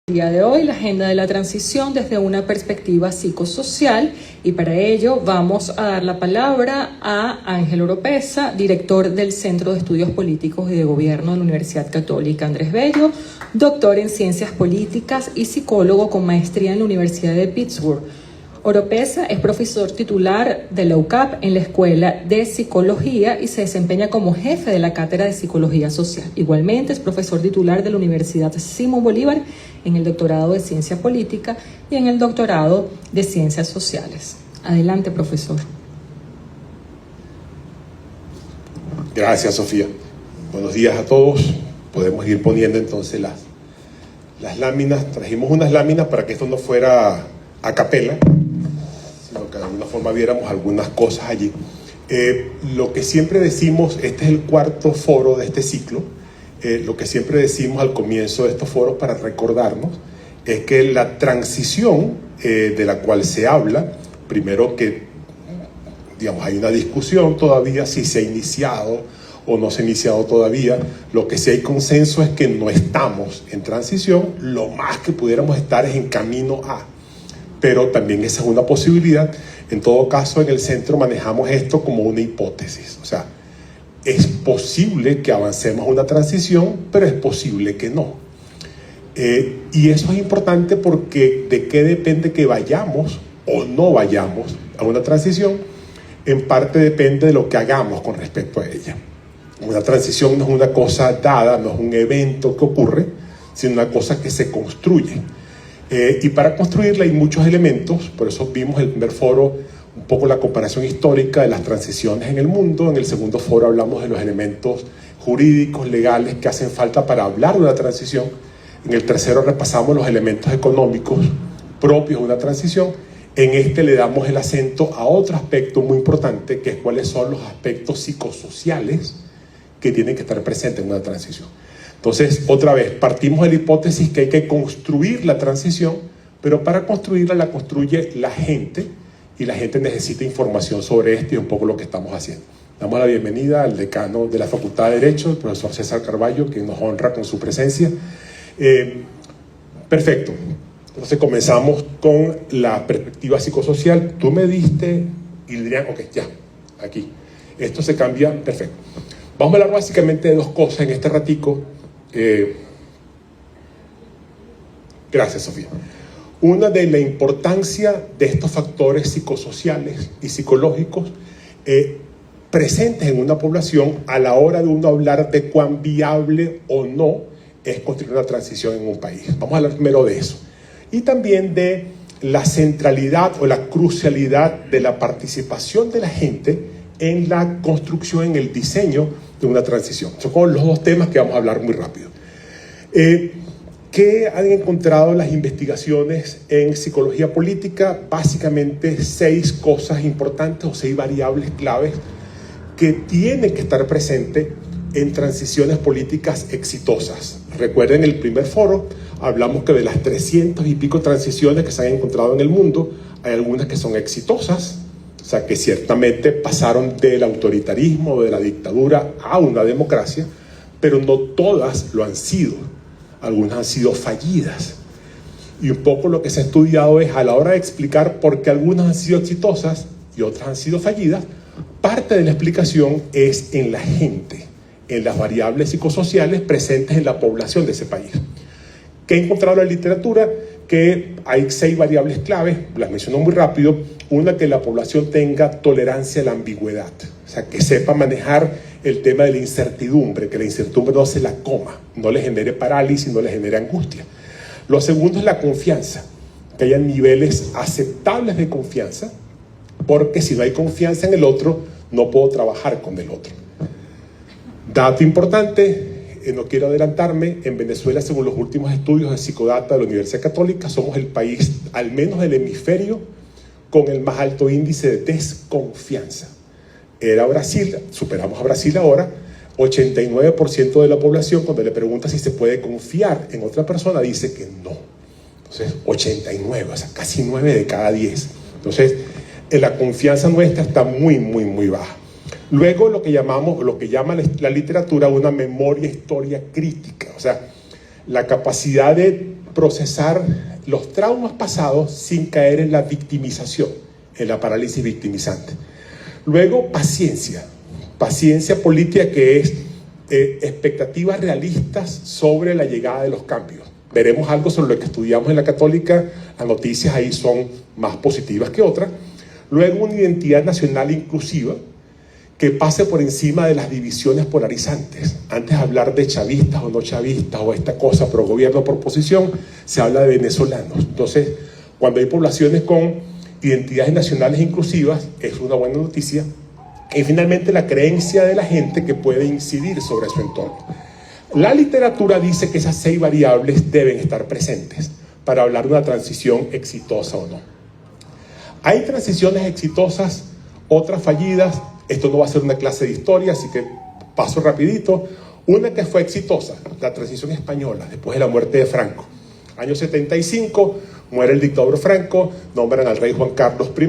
El día de hoy, la agenda de la transición desde una perspectiva psicosocial, y para ello vamos a dar la palabra a Ángel Oropesa, director del Centro de Estudios Políticos y de Gobierno de la Universidad Católica Andrés Bello, doctor en Ciencias Políticas y psicólogo con maestría en la Universidad de Pittsburgh. Oropesa es profesor titular de la UCAP en la Escuela de Psicología y se desempeña como jefe de la Cátedra de Psicología Social. Igualmente es profesor titular de la Universidad Simón Bolívar en el doctorado de Ciencia Política y en el doctorado de Ciencias Sociales. Adelante, profesor. Gracias, Sofía. Buenos días a todos. Podemos ir poniendo entonces las láminas. Trajimos unas láminas para que esto no fuera a capela, sino que de alguna forma viéramos algunas cosas allí. Lo que siempre decimos, este es el cuarto foro de este ciclo, lo que siempre decimos al comienzo de estos foros para recordarnos es que la transición de la cual se habla, primero que, digamos, hay una discusión todavía si se ha iniciado o no se ha iniciado todavía. Lo que sí hay consenso es que no estamos en transición, lo más que pudiéramos estar es en camino a. Pero también esa es una posibilidad. En todo caso, en el centro manejamos esto como una hipótesis. O sea, es posible que avancemos a una transición, pero es posible que no. Y eso es importante porque de qué depende que vayamos o no vayamos a una transición, en parte depende de lo que hagamos con respecto a ella. Una transición no es una cosa dada, no es un evento que ocurre, sino una cosa que se construye. Y para construirla hay muchos elementos, por eso vimos en el primer foro un poco la comparación histórica de las transiciones en el mundo. En el segundo foro hablamos de los elementos jurídicos, legales que hacen falta para hablar de una transición. En el tercero repasamos los elementos económicos propios de una transición. En este le damos el acento a otro aspecto muy importante, que es cuáles son los aspectos psicosociales que tienen que estar presentes en una transición. Entonces, otra vez, partimos de la hipótesis que hay que construir la transición, pero para construirla la construye la gente, y la gente necesita información sobre esto y un poco lo que estamos haciendo. Damos la bienvenida al decano de la Facultad de Derecho, el profesor César Carballo, que nos honra con su presencia. Perfecto. Entonces comenzamos con la perspectiva psicosocial. Tú me diste, Ildrián, ok, ya, aquí. Esto se cambia, perfecto. Vamos a hablar básicamente de dos cosas en este ratico. Gracias, Sofía. Una, de la importancia de estos factores psicosociales y psicológicos presentes en una población a la hora de uno hablar de cuán viable o no es construir una transición en un país. Vamos a hablar primero de eso. Y también de la centralidad o la crucialidad de la participación de la gente en la construcción, en el diseño de una transición. Son los dos temas que vamos a hablar muy rápido. ¿Qué han encontrado las investigaciones en psicología política? Básicamente 6 cosas importantes o 6 variables claves que tienen que estar presentes en transiciones políticas exitosas. Recuerden el primer foro, hablamos que de las 300 y pico transiciones que se han encontrado en el mundo, hay algunas que son exitosas, o sea, que ciertamente pasaron del autoritarismo, de la dictadura a una democracia, pero no todas lo han sido. Algunas han sido fallidas. Y un poco lo que se ha estudiado es, a la hora de explicar por qué algunas han sido exitosas y otras han sido fallidas, parte de la explicación es en la gente, en las variables psicosociales presentes en la población de ese país. ¿Qué ha encontrado la literatura? Que hay 6 variables claves, las menciono muy rápido. Una, que la población tenga tolerancia a la ambigüedad, o sea, que sepa manejar el tema de la incertidumbre, que la incertidumbre no se la coma, no le genere parálisis, no le genere angustia. Lo segundo es la confianza, que haya niveles aceptables de confianza, porque si no hay confianza en el otro, no puedo trabajar con el otro. Dato importante, no quiero adelantarme, en Venezuela, según los últimos estudios de Psicodata de la Universidad Católica, somos el país, al menos del hemisferio, con el más alto índice de desconfianza. Era Brasil, superamos a Brasil ahora, 89% de la población, cuando le pregunta si se puede confiar en otra persona, dice que no. Entonces, 89, o sea, casi 9 de cada 10. Entonces, la confianza nuestra está muy, muy, muy baja. Luego, lo que llama la literatura una memoria historia crítica, o sea, la capacidad de procesar los traumas pasados sin caer en la victimización, en la parálisis victimizante. Luego, paciencia política, que es expectativas realistas sobre la llegada de los cambios. Veremos algo sobre lo que estudiamos en la Católica, las noticias ahí son más positivas que otras. Luego, una identidad nacional inclusiva que pase por encima de las divisiones polarizantes. Antes de hablar de chavistas o no chavistas o esta cosa, pro gobierno o por oposición, se habla de venezolanos. Entonces, cuando hay poblaciones con identidades nacionales inclusivas, es una buena noticia. Y finalmente, la creencia de la gente que puede incidir sobre su entorno. La literatura dice que esas 6 variables deben estar presentes para hablar de una transición exitosa o no. Hay transiciones exitosas, otras fallidas. Esto no va a ser una clase de historia, así que paso rapidito. Una que fue exitosa, la transición española, después de la muerte de Franco. Año 75, muere el dictador Franco, nombran al rey Juan Carlos I,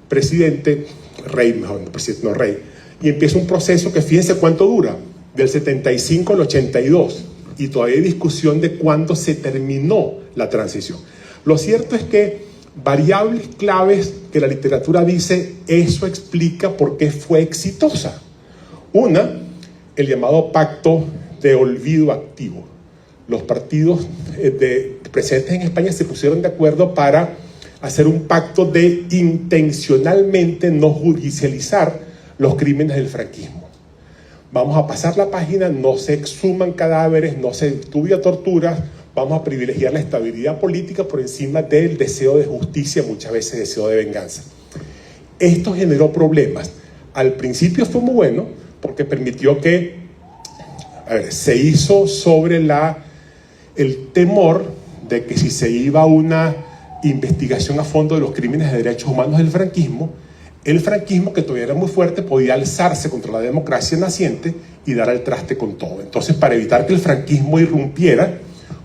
presidente, rey, mejor, presidente, no rey, y empieza un proceso que fíjense cuánto dura, del 75 al 82, y todavía hay discusión de cuándo se terminó la transición. Lo cierto es que variables claves que la literatura dice, eso explica por qué fue exitosa. Una, el llamado pacto de olvido activo. Los partidos presentes en España se pusieron de acuerdo para hacer un pacto de intencionalmente no judicializar los crímenes del franquismo. Vamos a pasar la página, no se exhuman cadáveres, no se estudia torturas, vamos a privilegiar la estabilidad política por encima del deseo de justicia, muchas veces deseo de venganza. Esto generó problemas. Al principio fue muy bueno porque permitió que se hizo sobre el temor de que si se iba a una investigación a fondo de los crímenes de derechos humanos del franquismo, el franquismo, que todavía era muy fuerte, podía alzarse contra la democracia naciente y dar al traste con todo. Entonces, para evitar que el franquismo irrumpiera,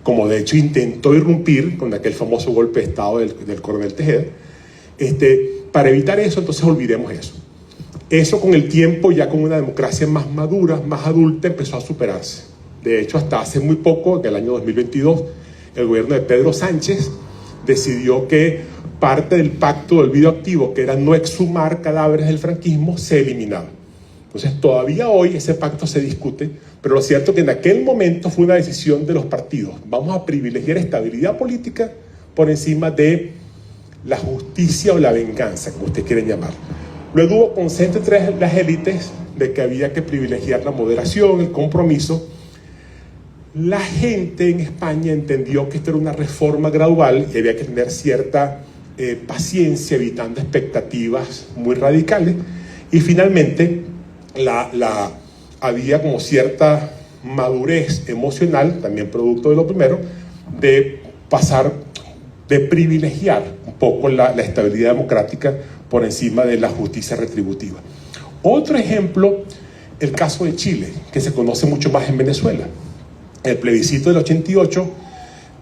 como de hecho intentó irrumpir con aquel famoso golpe de Estado del coronel Tejeda, para evitar eso, entonces olvidemos eso. Eso con el tiempo, ya con una democracia más madura, más adulta, empezó a superarse. De hecho, hasta hace muy poco, en el año 2022, el gobierno de Pedro Sánchez decidió que parte del pacto de olvido activo, que era no exhumar cadáveres del franquismo, se eliminaba. Entonces, todavía hoy ese pacto se discute, pero lo cierto es que en aquel momento fue una decisión de los partidos. Vamos a privilegiar estabilidad política por encima de la justicia o la venganza, como ustedes quieren llamar. Luego hubo consenso entre las élites de que había que privilegiar la moderación, el compromiso. La gente en España entendió que esto era una reforma gradual y había que tener cierta paciencia, evitando expectativas muy radicales. Y finalmente había como cierta madurez emocional, también producto de lo primero, de privilegiar un poco la estabilidad democrática por encima de la justicia retributiva. Otro ejemplo, el caso de Chile, que se conoce mucho más en Venezuela. El plebiscito del 88,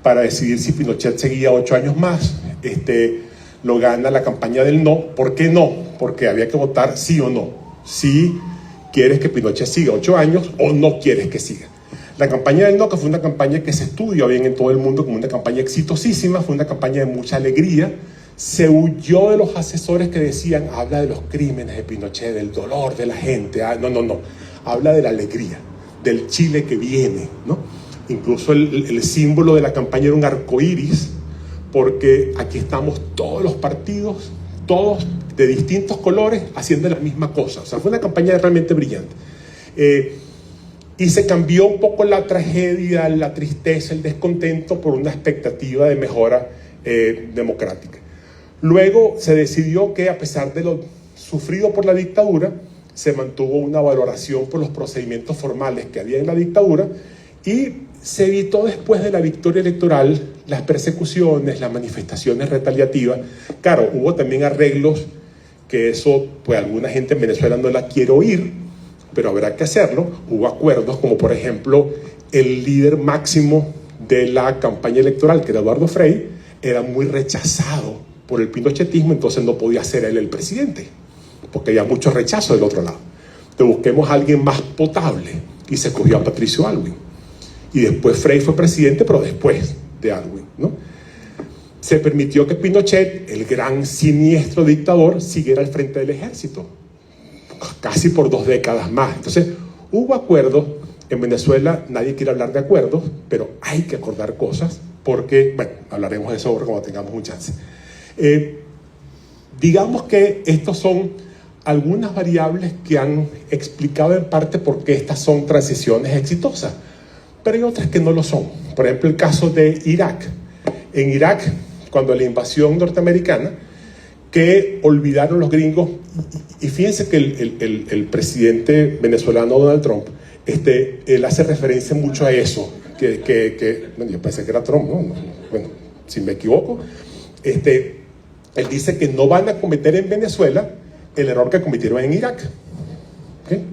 para decidir si Pinochet seguía 8 años más, lo gana la campaña del no. ¿Por qué no? Porque había que votar sí o no. Si quieres que Pinochet siga 8 años o no quieres que siga. La campaña del no, que fue una campaña que se estudió bien en todo el mundo como una campaña exitosísima, fue una campaña de mucha alegría. Se huyó de los asesores que decían, habla de los crímenes de Pinochet, del dolor de la gente. No. Habla de la alegría, del Chile que viene, ¿no? Incluso el símbolo de la campaña era un arcoíris, porque aquí estamos todos los partidos, todos de distintos colores, haciendo la misma cosa. O sea, fue una campaña realmente brillante. Y se cambió un poco la tragedia, la tristeza, el descontento por una expectativa de mejora democrática. Luego se decidió que, a pesar de lo sufrido por la dictadura, se mantuvo una valoración por los procedimientos formales que había en la dictadura y se evitó, después de la victoria electoral, las persecuciones, las manifestaciones retaliativas. Claro, hubo también arreglos que eso, pues alguna gente en Venezuela no la quiere oír, pero habrá que hacerlo. Hubo acuerdos como, por ejemplo, el líder máximo de la campaña electoral, que era Eduardo Frei, era muy rechazado por el pinochetismo, entonces no podía ser él el presidente, porque había mucho rechazo del otro lado. Entonces busquemos a alguien más potable y se cogió a Patricio Aylwin. y después Frei fue presidente, pero después de Aylwin, ¿no? Se permitió que Pinochet, el gran siniestro dictador, siguiera al frente del ejército, casi por 2 décadas más. Entonces, hubo acuerdos. En Venezuela nadie quiere hablar de acuerdos, pero hay que acordar cosas, porque, bueno, hablaremos de eso ahora cuando tengamos un chance. Digamos que estos son algunas variables que han explicado en parte por qué estas son transiciones exitosas, pero hay otras que no lo son. Por ejemplo, el caso de Irak. En Irak, cuando la invasión norteamericana, que olvidaron los gringos, y fíjense que el presidente venezolano Donald Trump, él hace referencia mucho a eso, bueno, yo pensé que era Trump, ¿no? Bueno, si me equivoco, él dice que no van a cometer en Venezuela el error que cometieron en Irak. ¿Okay?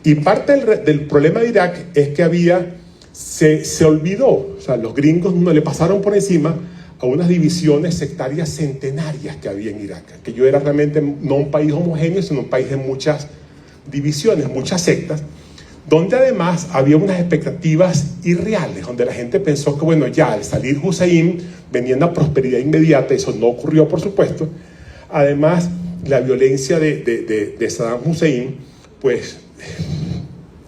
Y parte del problema de Irak es que se olvidó, o sea, los gringos no le pasaron por encima a unas divisiones sectarias centenarias que había en Irak, que yo era realmente no un país homogéneo, sino un país de muchas divisiones, muchas sectas, donde además había unas expectativas irreales, donde la gente pensó que, bueno, ya al salir Hussein venía una prosperidad inmediata. Eso no ocurrió, por supuesto. Además, la violencia de Saddam Hussein, pues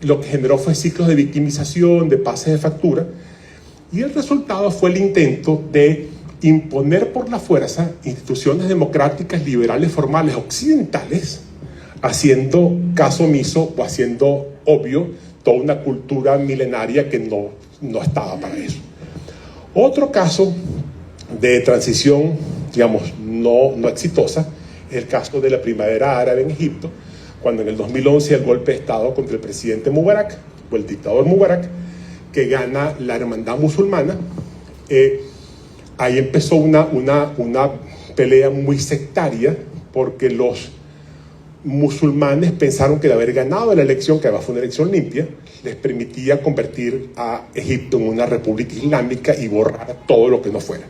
lo que generó fue ciclos de victimización, de pases de factura, y el resultado fue el intento de imponer por la fuerza instituciones democráticas, liberales, formales, occidentales, haciendo caso omiso o haciendo obvio toda una cultura milenaria que no estaba para eso. Otro caso de transición, digamos, no exitosa, es el caso de la primavera árabe en Egipto, cuando en el 2011 el golpe de Estado contra el presidente Mubarak, o el dictador Mubarak, que gana la hermandad musulmana. Ahí empezó una pelea muy sectaria, porque los musulmanes pensaron que de haber ganado la elección, que además fue una elección limpia, les permitía convertir a Egipto en una república islámica y borrar todo lo que no fuera.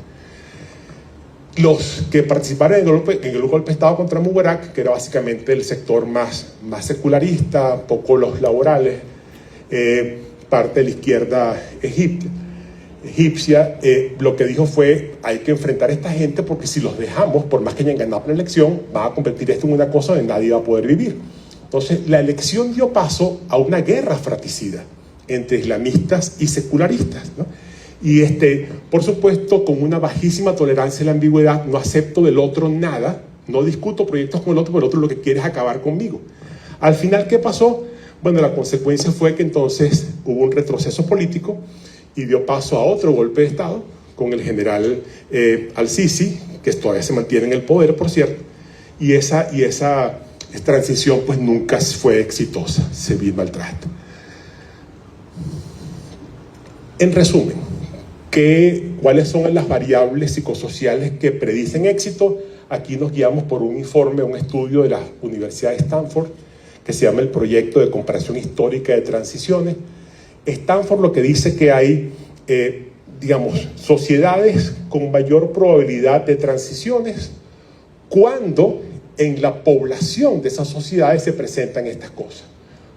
Los que participaron en el golpe de Estado contra Mubarak, que era básicamente el sector más secularista, poco los laborales, parte de la izquierda egipcia, lo que dijo fue: hay que enfrentar a esta gente, porque si los dejamos, por más que hayan ganado la elección, van a convertir esto en una cosa donde nadie va a poder vivir. Entonces, la elección dio paso a una guerra fratricida entre islamistas y secularistas, ¿no? Y por supuesto, con una bajísima tolerancia a la ambigüedad, no acepto del otro nada, no discuto proyectos con el otro, porque el otro lo que quiere es acabar conmigo. Al final, ¿qué pasó? Bueno, la consecuencia fue que entonces hubo un retroceso político y dio paso a otro golpe de Estado con el general al-Sisi, que todavía se mantiene en el poder, por cierto, y esa transición pues nunca fue exitosa, se vio maltrato. En resumen, ¿cuáles son las variables psicosociales que predicen éxito? Aquí nos guiamos por un informe, un estudio de la Universidad de Stanford, que se llama el Proyecto de Comparación Histórica de Transiciones. Stanford lo que dice que hay, sociedades con mayor probabilidad de transiciones cuando en la población de esas sociedades se presentan estas cosas.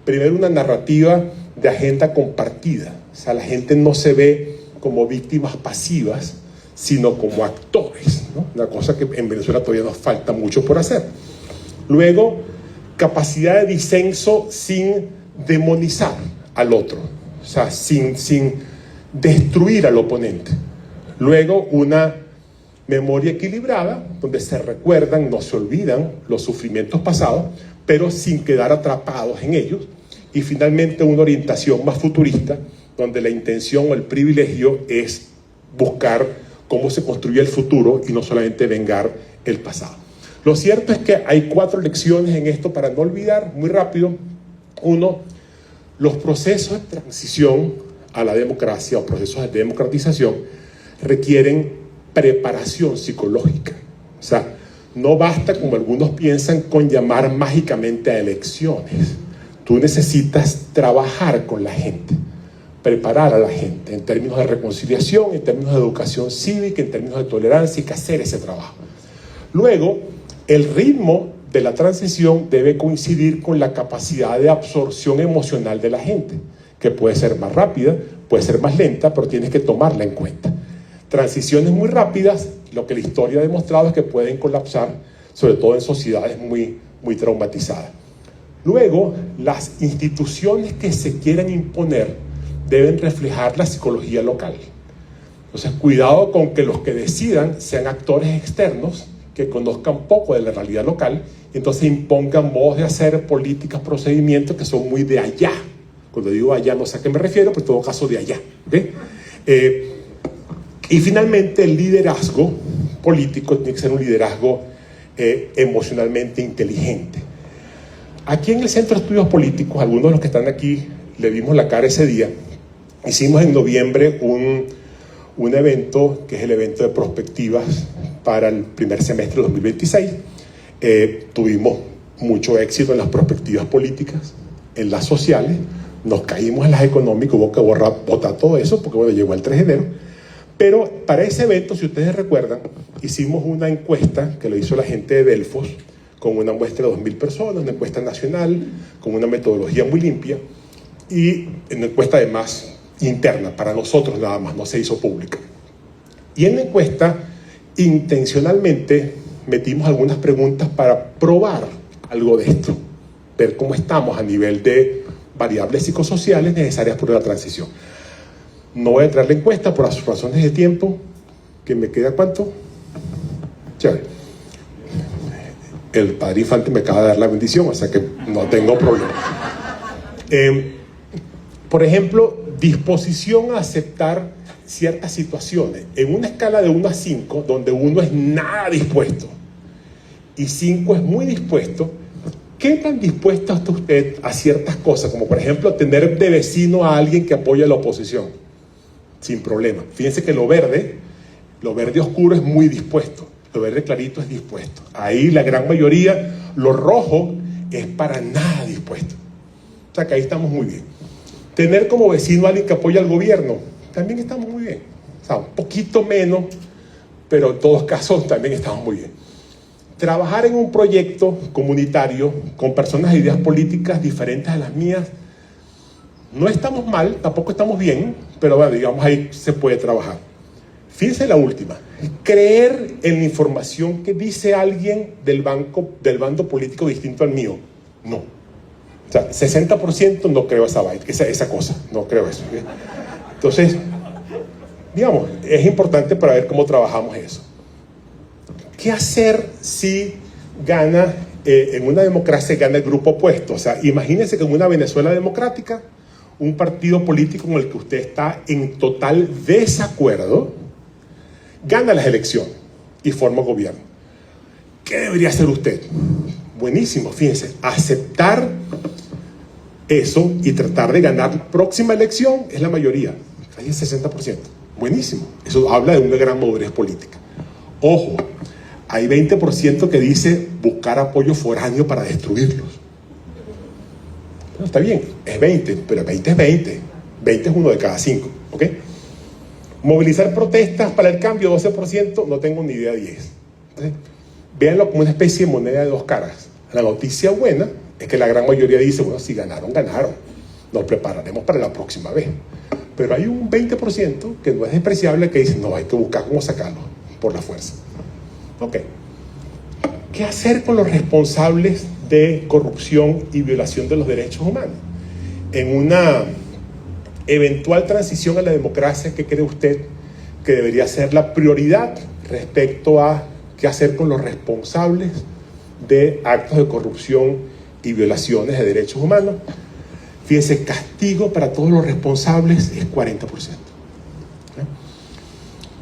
Primero, una narrativa de agenda compartida. O sea, la gente no se ve como víctimas pasivas, sino como actores, ¿no? Una cosa que en Venezuela todavía nos falta mucho por hacer. Luego, capacidad de disenso sin demonizar al otro, o sea, sin destruir al oponente. Luego, una memoria equilibrada, donde se recuerdan, no se olvidan los sufrimientos pasados, pero sin quedar atrapados en ellos. Y finalmente, una orientación más futurista, donde la intención o el privilegio es buscar cómo se construye el futuro y no solamente vengar el pasado. Lo cierto es que hay 4 lecciones en esto para no olvidar, muy rápido. 1, los procesos de transición a la democracia o procesos de democratización requieren preparación psicológica. O sea, no basta, como algunos piensan, con llamar mágicamente a elecciones. Tú necesitas trabajar con la gente, preparar a la gente en términos de reconciliación, en términos de educación cívica, en términos de tolerancia, y que hacer ese trabajo. Luego, el ritmo de la transición debe coincidir con la capacidad de absorción emocional de la gente, que puede ser más rápida, puede ser más lenta, pero tienes que tomarla en cuenta. Transiciones muy rápidas, lo que la historia ha demostrado es que pueden colapsar, sobre todo en sociedades muy traumatizadas. Luego, las instituciones que se quieran imponer deben reflejar la psicología local. Entonces, cuidado con que los que decidan sean actores externos que conozcan poco de la realidad local, y entonces impongan modos de hacer, políticas, procedimientos que son muy de allá. Cuando digo allá no sé a qué me refiero, pero en todo caso de allá. ¿Okay? Y finalmente, el liderazgo político tiene que ser un liderazgo emocionalmente inteligente. Aquí en el Centro de Estudios Políticos, algunos de los que están aquí le vimos la cara ese día. Hicimos en noviembre un evento que es el evento de prospectivas para el primer semestre de 2026. Tuvimos mucho éxito en las prospectivas políticas, en las sociales, nos caímos en las económicas, hubo que botar todo eso porque bueno, llegó el 3 de enero. Pero para ese evento, si ustedes recuerdan, hicimos una encuesta que lo hizo la gente de Delfos, con una muestra de 2.000 personas, una encuesta nacional, con una metodología muy limpia, y una encuesta además interna, para nosotros nada más, no se hizo pública. Y en la encuesta, intencionalmente, metimos algunas preguntas para probar algo de esto, ver cómo estamos a nivel de variables psicosociales necesarias por la transición. No voy a entrar en la encuesta por las razones de tiempo, que me queda ¿cuánto? Chévere. El padre Infante me acaba de dar la bendición, o sea que no tengo problema. Por ejemplo, disposición a aceptar ciertas situaciones. En una escala de 1 a 5, donde 1 es nada dispuesto y 5 es muy dispuesto, ¿qué tan dispuesto está usted a ciertas cosas? Como por ejemplo, tener de vecino a alguien que apoya la oposición. Sin problema. Fíjense que lo verde oscuro es muy dispuesto. Lo verde clarito es dispuesto. Ahí la gran mayoría, lo rojo es para nada dispuesto. O sea que ahí estamos muy bien. Tener como vecino a alguien que apoya al gobierno, también estamos muy bien. O sea, un poquito menos, pero en todos casos también estamos muy bien. Trabajar en un proyecto comunitario con personas de ideas políticas diferentes a las mías, no estamos mal, tampoco estamos bien, pero bueno, digamos ahí se puede trabajar. Fíjense la última. Creer en la información que dice alguien del bando político distinto al mío. No. O sea, 60% no creo esa cosa. No creo eso. ¿Sí? Entonces, digamos, es importante para ver cómo trabajamos eso. ¿Qué hacer si gana, en una democracia gana el grupo opuesto? O sea, imagínense que en una Venezuela democrática, un partido político con el que usted está en total desacuerdo, gana las elecciones y forma gobierno. ¿Qué debería hacer usted? Buenísimo, fíjense, aceptar eso y tratar de ganar la próxima elección es la mayoría, hay el 60%. Buenísimo, eso habla de una gran madurez política. Ojo, hay 20% que dice buscar apoyo foráneo para destruirlos. Bueno, está bien, es 20, pero 20 es 20. 20 es 1 de cada 5, ¿ok? Movilizar protestas para el cambio, 12%, no tengo ni idea, 10. Entonces, véanlo como una especie de moneda de dos caras. La noticia buena es que la gran mayoría dice, bueno, si ganaron, ganaron. Nos prepararemos para la próxima vez. Pero hay un 20% que no es despreciable que dice, no, hay que buscar cómo sacarlo por la fuerza. Ok. ¿Qué hacer con los responsables de corrupción y violación de los derechos humanos? En una eventual transición a la democracia, ¿qué cree usted que debería ser la prioridad respecto a qué hacer con los responsables de actos de corrupción y violaciones de derechos humanos? Fíjense, castigo para todos los responsables es 40%.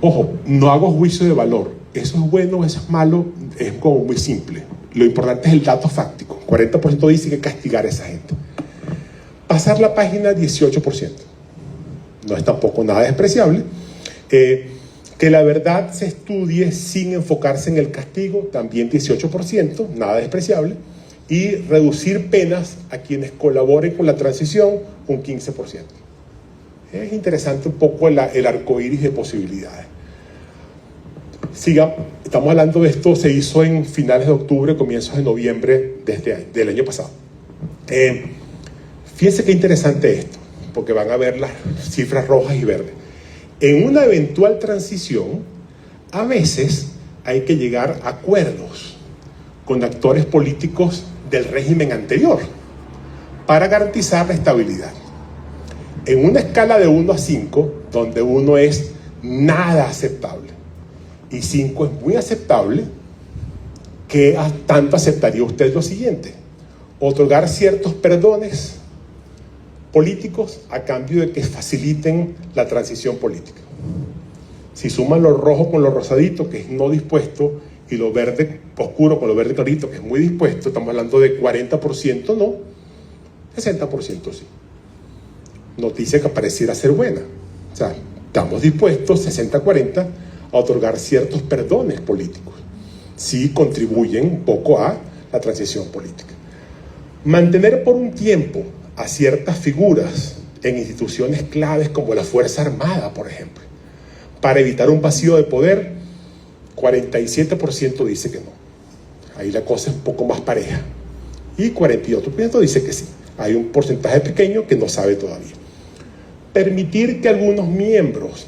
Ojo, no hago juicio de valor. Eso es bueno, eso es malo, es como muy simple. Lo importante es el dato fáctico. 40% dice que castigar a esa gente. Pasar la página, 18%. No es tampoco nada despreciable. Que la verdad se estudie sin enfocarse en el castigo, también 18%, nada despreciable. Y reducir penas a quienes colaboren con la transición, un 15%. Es interesante un poco el arcoíris de posibilidades. Estamos hablando de esto, se hizo en finales de octubre, comienzos de noviembre del año pasado. Fíjense qué interesante esto. porque van a ver las cifras rojas y verdes. En una eventual transición, a veces hay que llegar a acuerdos con actores políticos del régimen anterior para garantizar la estabilidad. En una escala de 1 a 5, donde 1 es nada aceptable y 5 es muy aceptable, ¿qué tanto aceptaría usted lo siguiente? Otorgar ciertos perdones políticos a cambio de que faciliten la transición política. Si suman lo rojo con lo rosadito, que es no dispuesto, y lo verde oscuro con lo verde clarito, que es muy dispuesto, estamos hablando de 40% no, 60% sí. Noticia que pareciera ser buena. O sea, estamos dispuestos, 60-40, a otorgar ciertos perdones políticos, si contribuyen un poco a la transición política. Mantener por un tiempo a ciertas figuras en instituciones claves como la Fuerza Armada, por ejemplo, para evitar un vacío de poder, 47% dice que no. Ahí la cosa es un poco más pareja. Y 48% dice que sí. Hay un porcentaje pequeño que no sabe todavía. Permitir que algunos miembros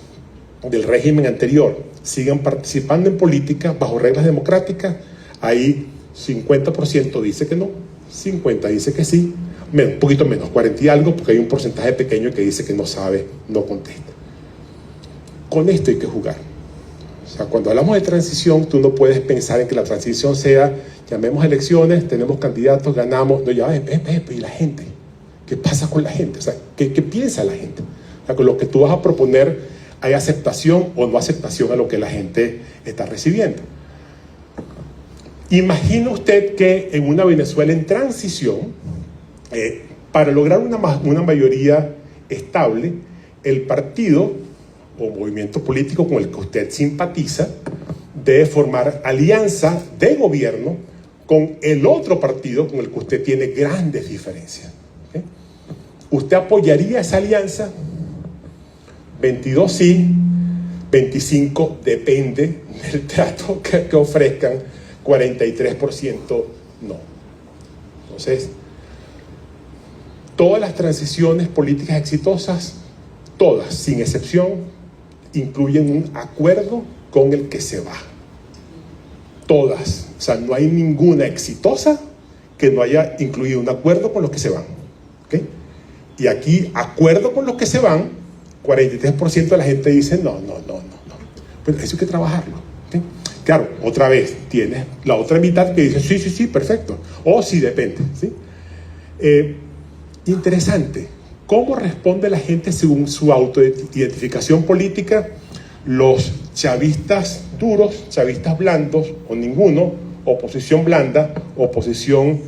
del régimen anterior sigan participando en política bajo reglas democráticas, ahí 50% dice que no, 50% dice que sí, un poquito menos, 40 y algo, porque hay un porcentaje pequeño que dice que no sabe, no contesta. Con esto hay que jugar. O sea, cuando hablamos de transición, tú no puedes pensar en que la transición sea, llamemos elecciones, tenemos candidatos, ganamos, no, ya, y la gente, ¿qué pasa con la gente? O sea, ¿qué piensa la gente? O sea, con lo que tú vas a proponer, ¿hay aceptación o no aceptación a lo que la gente está recibiendo? Imagina usted que en una Venezuela en transición, para lograr una mayoría estable, el partido o movimiento político con el que usted simpatiza debe formar alianza de gobierno con el otro partido con el que usted tiene grandes diferencias. ¿Okay? ¿Usted apoyaría esa alianza? 22 sí, 25 depende del trato que ofrezcan, 43% no. Entonces, todas las transiciones políticas exitosas, todas, sin excepción, incluyen un acuerdo con el que se va. Todas. O sea, no hay ninguna exitosa que no haya incluido un acuerdo con los que se van. ¿Okay? Y aquí, acuerdo con los que se van, 43% de la gente dice no. Pero eso hay que trabajarlo. ¿Okay? Claro, otra vez, tienes la otra mitad que dice sí, perfecto. O sí, depende. ¿Sí? Interesante. ¿Cómo responde la gente según su autoidentificación política? Los chavistas duros, chavistas blandos o ninguno, oposición blanda, oposición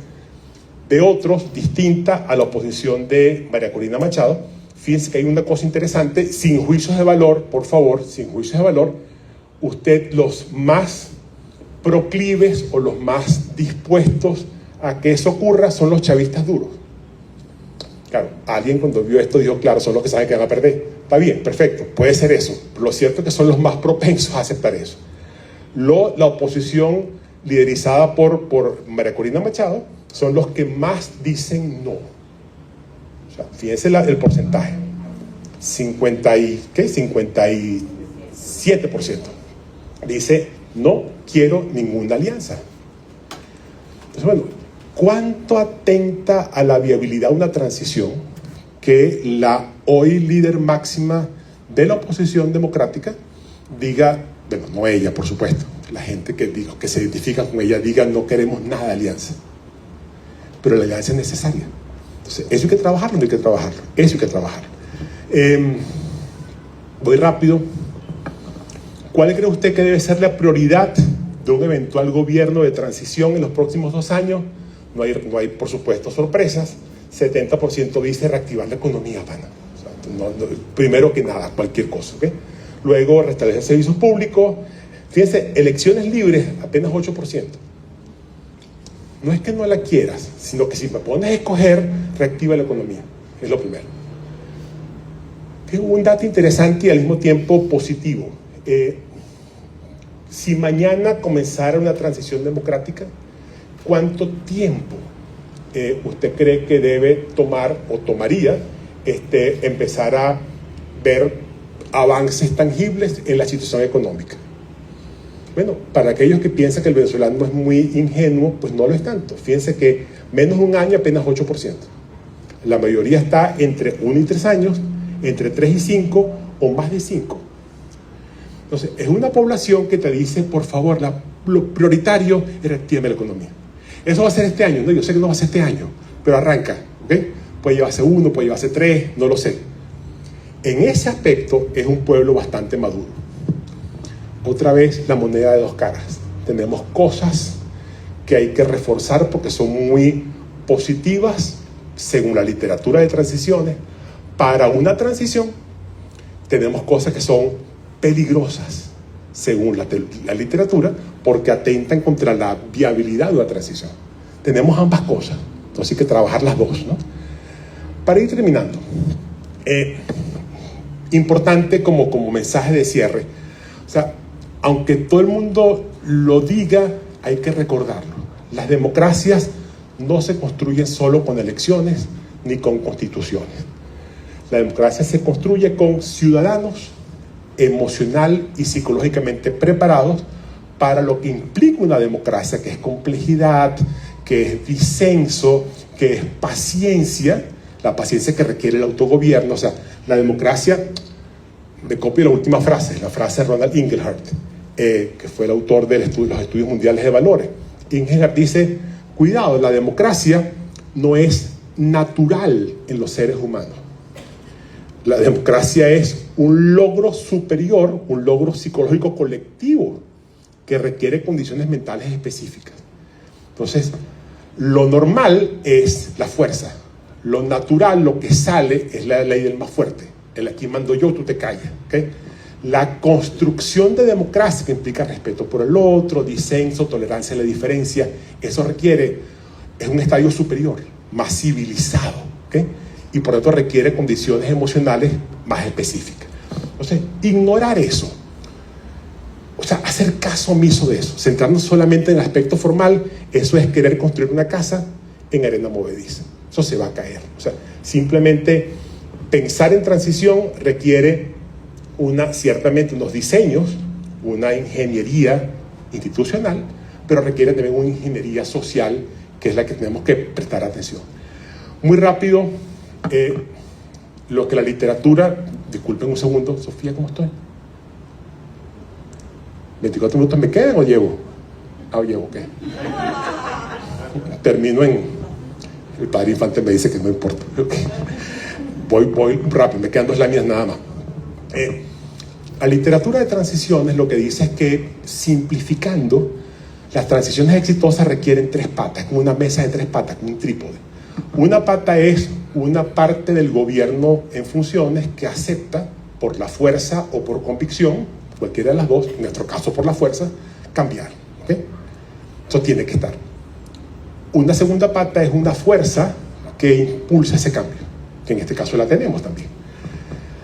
de otros distinta a la oposición de María Corina Machado. Fíjense que hay una cosa interesante, sin juicios de valor, por favor, sin juicios de valor, usted los más proclives o los más dispuestos a que eso ocurra son los chavistas duros. Claro, alguien cuando vio esto dijo, claro, son los que saben que van a perder. Está bien, perfecto, puede ser eso. Lo cierto es que son los más propensos a aceptar eso. La oposición liderizada por María Corina Machado son los que más dicen no. O sea, fíjense el porcentaje. 57% dice, no quiero ninguna alianza. Entonces, bueno, ¿cuánto atenta a la viabilidad de una transición que la hoy líder máxima de la oposición democrática diga, bueno, no ella, por supuesto, la gente que se identifica con ella diga no queremos nada de alianza, pero la alianza es necesaria? Entonces, eso hay que trabajarlo, eso hay que trabajarlo. Voy rápido. ¿Cuál cree usted que debe ser la prioridad de un eventual gobierno de transición en los próximos 2 años? No hay, por supuesto, sorpresas. 70% dice reactivar la economía, pana. O sea, primero que nada, cualquier cosa. ¿Okay? Luego, restablecer servicios públicos. Fíjense, elecciones libres, apenas 8%. No es que no la quieras, sino que si me pones a escoger, reactiva la economía. Es lo primero. Es un dato interesante y al mismo tiempo positivo. Si mañana comenzara una transición democrática, ¿cuánto tiempo usted cree que debe tomar o tomaría empezar a ver avances tangibles en la situación económica. Bueno, para aquellos que piensan que el venezolano es muy ingenuo, pues no lo es tanto. Fíjense que menos de un año apenas 8%. La mayoría está entre 1 y 3 años, entre 3 y 5 o más de 5. Entonces, es una población que te dice, por favor, lo prioritario es reactivar la economía. Eso va a ser este año, ¿no? Yo sé que no va a ser este año, pero arranca, ¿ok? Puede llevarse 1, puede llevarse 3, no lo sé. En ese aspecto es un pueblo bastante maduro. Otra vez, la moneda de dos caras. Tenemos cosas que hay que reforzar porque son muy positivas, según la literatura de transiciones. Para una transición, tenemos cosas que son peligrosas, según la literatura, porque atentan contra la viabilidad de una transición. Tenemos ambas cosas, entonces hay que trabajar las dos, ¿no? Para ir terminando, importante como mensaje de cierre, o sea, aunque todo el mundo lo diga, hay que recordarlo. Las democracias no se construyen solo con elecciones ni con constituciones. La democracia se construye con ciudadanos emocional y psicológicamente preparados para lo que implica una democracia, que es complejidad, que es disenso, que es paciencia, la paciencia que requiere el autogobierno. O sea, la democracia, me copio la última frase, la frase de Ronald Inglehart, que fue el autor de los estudios mundiales de valores. Inglehart dice, cuidado, la democracia no es natural en los seres humanos. La democracia es un logro superior, un logro psicológico colectivo que requiere condiciones mentales específicas. Entonces, lo normal es la fuerza. Lo natural, lo que sale, es la ley del más fuerte. El aquí mando yo, tú te callas. ¿Okay? La construcción de democracia, que implica respeto por el otro, disenso, tolerancia a la diferencia, eso es un estadio superior, más civilizado. ¿Okay? Y por lo tanto requiere condiciones emocionales más específicas. Entonces, ignorar eso, o sea, hacer caso omiso de eso, centrarnos solamente en el aspecto formal, eso es querer construir una casa en arena movediza. Eso se va a caer. O sea, simplemente pensar en transición requiere ciertamente unos diseños, una ingeniería institucional, pero requiere también una ingeniería social, que es la que tenemos que prestar atención. Muy rápido, lo que la literatura, disculpen un segundo, Sofía, ¿cómo estoy? 24 minutos me quedan o llevo? Llevo, ¿qué? Termino el padre Infante me dice que no importa. Okay. Voy rápido, me quedan 2 láminas nada más. La literatura de transiciones lo que dice es que, simplificando, las transiciones exitosas requieren 3 patas, como una mesa de 3 patas, como un trípode. Una pata es una parte del gobierno en funciones que acepta, por la fuerza o por convicción, cualquiera de las dos, en nuestro caso por la fuerza, cambiar. ¿Okay? Eso tiene que estar. Una segunda pata es una fuerza que impulsa ese cambio, que en este caso la tenemos también.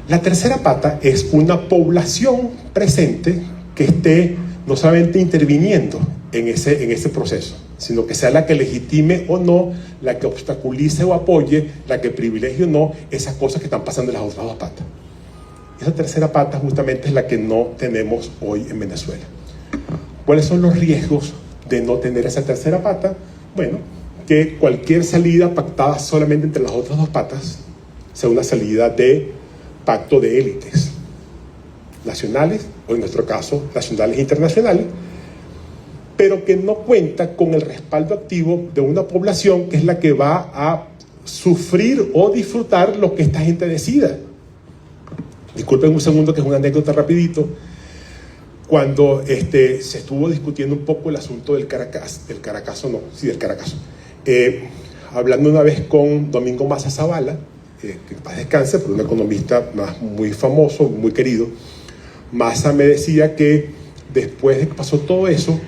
La tercera pata es una población presente que esté no solamente interviniendo en ese proceso, sino que sea la que legitime o no, la que obstaculice o apoye, la que privilegie o no esas cosas que están pasando en las otras 2 patas. Esa tercera pata justamente es la que no tenemos hoy en Venezuela. ¿Cuáles son los riesgos de no tener esa tercera pata? Bueno, que cualquier salida pactada solamente entre las otras 2 patas sea una salida de pacto de élites nacionales, o en nuestro caso, nacionales e internacionales, pero que no cuenta con el respaldo activo de una población que es la que va a sufrir o disfrutar lo que esta gente decida. Disculpen un segundo, que es una anécdota rapidito. Cuando se estuvo discutiendo un poco el asunto del Caracazo, hablando una vez con Domingo Maza Zavala, que en paz descanse, pero un economista muy famoso, muy querido, Maza me decía que después de que pasó todo eso,